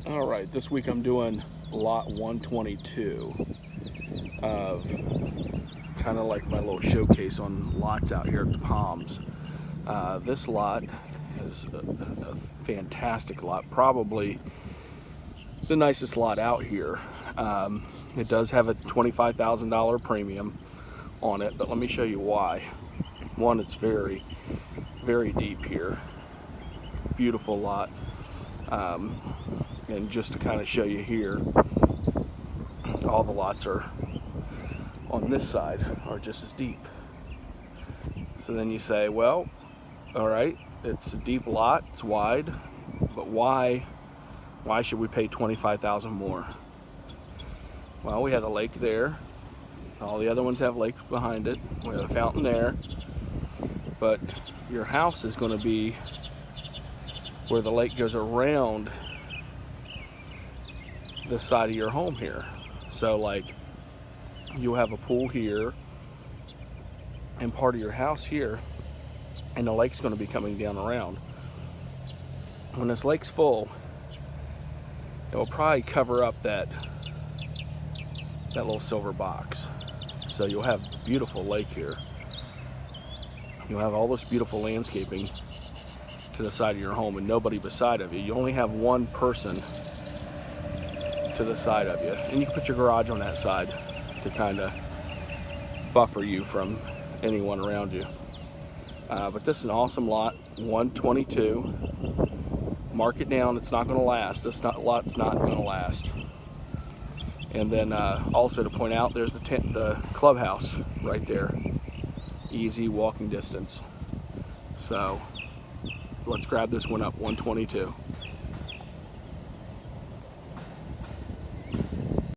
All right, this week I'm doing lot 122 of kind of like my little showcase on lots out here at the Palms. This lot is a fantastic lot, probably the nicest lot out here. It does have a $25,000 premium on it, but let me show you why. One, it's very, very deep here. Beautiful lot. And just to kind of show you here, all the lots are on this side are just as deep. So then you say, well, all right, it's a deep lot, it's wide, but why should we pay $25,000 more? Well, we have a lake there. All the other ones have lakes behind it. We have a fountain there. But your house is going to be where the lake goes around the side of your home here. So like you'll have a pool here and part of your house here, and the lake's going to be coming down around. When this lake's full, it will probably cover up that little silver box. So you'll have a beautiful lake here. You'll have all this beautiful landscaping to the side of your home and nobody beside of you. You only have one person to the side of you, and you can put your garage on that side to kind of buffer you from anyone around you. But this is an awesome lot, 122. Mark it down, it's not going to last. This lot's not going to last. And then also to point out, there's the clubhouse right there. Easy walking distance. So let's grab this one up, 122.